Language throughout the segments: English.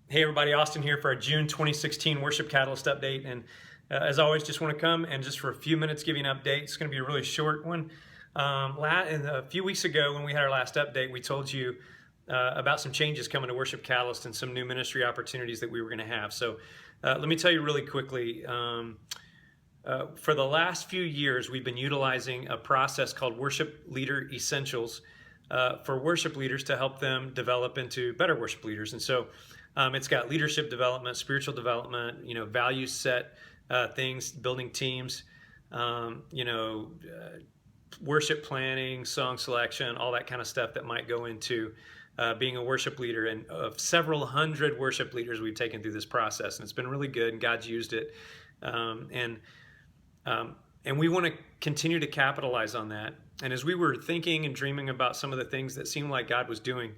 Hey everybody, Austin here for our June 2016 Worship Catalyst update. And as always, just want to come and just for a few minutes give you an update. It's going to be a really short one. A few weeks ago when we had our last update, we told you about some changes coming to Worship Catalyst and some new ministry opportunities that we were going to have. So let me tell you really quickly. For the last few years, we've been utilizing a process called Worship Leader Essentials for worship leaders to help them develop into better worship leaders. And so it's got leadership development, spiritual development, value set things, building teams, worship planning, song selection, all that kind of stuff that might go into being a worship leader. And of several hundred worship leaders we've taken through this process, and it's been really good, and God's used it. And we want to continue to capitalize on that. And as we were thinking and dreaming about some of the things that seemed like God was doing,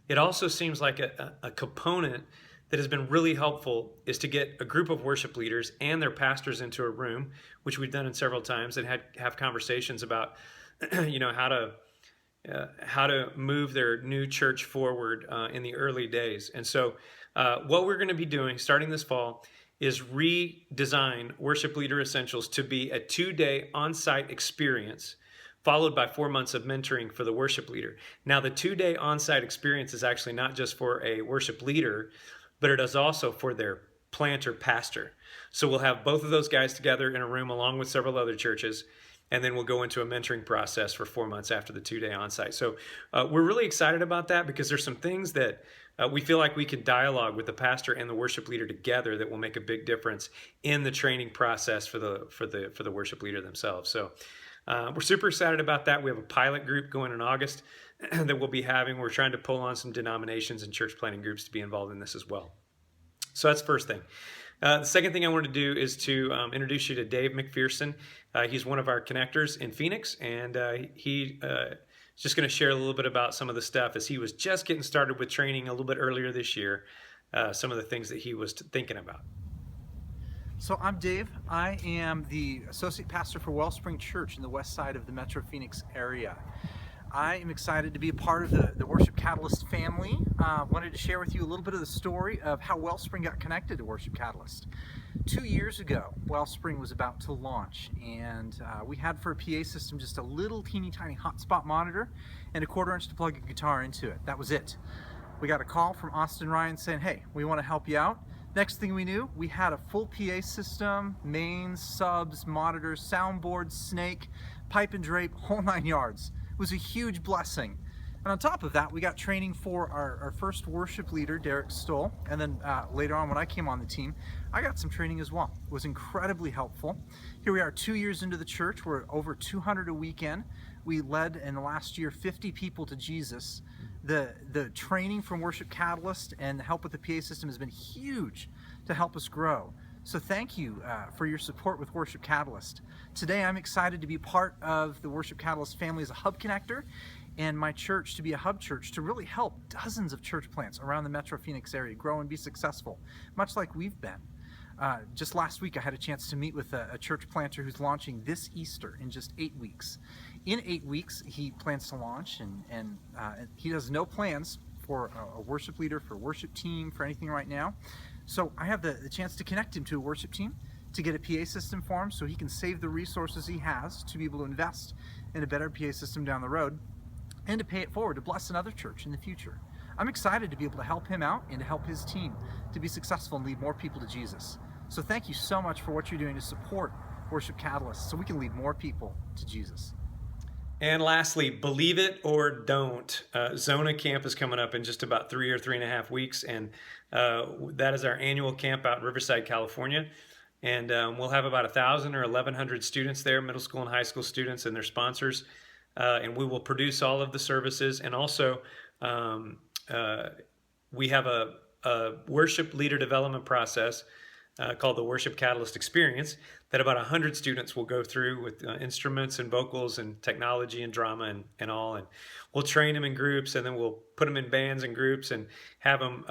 it also seems like a component that has been really helpful is to get a group of worship leaders and their pastors into a room, which we've done in several times, and have conversations about, how to move their new church forward in the early days. And so what we're going to be doing starting this fall is redesign Worship Leader Essentials to be a 2-day on-site experience followed by 4 months of mentoring for the worship leader. Now, the 2-day on-site experience is actually not just for a worship leader, but it is also for their planter pastor. So we'll have both of those guys together in a room along with several other churches, and then we'll go into a mentoring process for 4 months after the 2-day on-site. So we're really excited about that because there's some things that we feel like we could dialogue with the pastor and the worship leader together that will make a big difference in the training process for the worship leader themselves. So we're super excited about that. We have a pilot group going in August that we'll be having. We're trying to pull on some denominations and church planting groups to be involved in this as well. So that's the first thing. The second thing I wanted to do is to introduce you to Dave McPherson. He's one of our connectors in Phoenix, and he is just going to share a little bit about some of the stuff as he was just getting started with training a little bit earlier this year, some of the things that he was thinking about. So I'm Dave. I am the associate pastor for Wellspring Church in the west side of the Metro Phoenix area. I am excited to be a part of the Worship Catalyst family. Wanted to share with you a little bit of the story of how Wellspring got connected to Worship Catalyst. 2 years ago, Wellspring was about to launch, and we had for a PA system just a little teeny tiny hotspot monitor and a 1/4 inch to plug a guitar into it. That was it. We got a call from Austin Ryan saying, hey, we want to help you out. Next thing we knew, we had a full PA system, mains, subs, monitors, soundboard, snake, pipe and drape, whole 9 yards. It was a huge blessing. And on top of that, we got training for our first worship leader, Derek Stoll. And then later on when I came on the team, I got some training as well. It was incredibly helpful. Here we are 2 years into the church. We're over 200 a weekend. We led in the last year 50 people to Jesus. The training from Worship Catalyst and the help with the PA system has been huge to help us grow. So thank you for your support with Worship Catalyst. Today I'm excited to be part of the Worship Catalyst family as a hub connector, and my church to be a hub church to really help dozens of church plants around the Metro Phoenix area grow and be successful, much like we've been. Just last week I had a chance to meet with a church planter who's launching this Easter in just 8 weeks. In 8 weeks he plans to launch, and he has no plans for a worship leader, for a worship team, for anything right now. So I have the chance to connect him to a worship team, to get a PA system for him so he can save the resources he has to be able to invest in a better PA system down the road, and to pay it forward to bless another church in the future. I'm excited to be able to help him out and to help his team to be successful and lead more people to Jesus. So thank you so much for what you're doing to support Worship Catalyst so we can lead more people to Jesus. And lastly, believe it or don't, Zona camp is coming up in just about 3 or 3.5 weeks, and that is our annual camp out in Riverside, California. And we'll have about 1,000 or 1,100 students there, middle school and high school students and their sponsors. And we will produce all of the services. And also, we have a worship leader development process called the Worship Catalyst Experience that about 100 students will go through with instruments and vocals and technology and drama and all. And we'll train them in groups, and then we'll put them in bands and groups and have them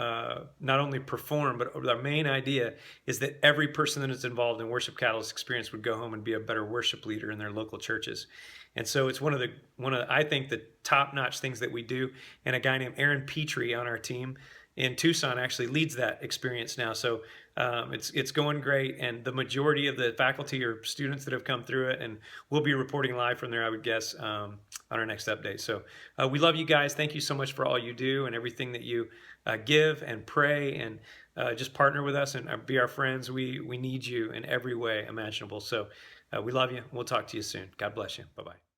not only perform, but our main idea is that every person that is involved in Worship Catalyst Experience would go home and be a better worship leader in their local churches. And so it's one of I think the top-notch things that we do. And a guy named Aaron Petrie on our team in Tucson actually leads that experience now. So it's going great, and the majority of the faculty are students that have come through it, and we'll be reporting live from there, I would guess, on our next update. So we love you guys. Thank you so much for all you do and everything that you give and pray and just partner with us and be our friends. We need you in every way imaginable. So we love you. We'll talk to you soon. God bless you. Bye-bye.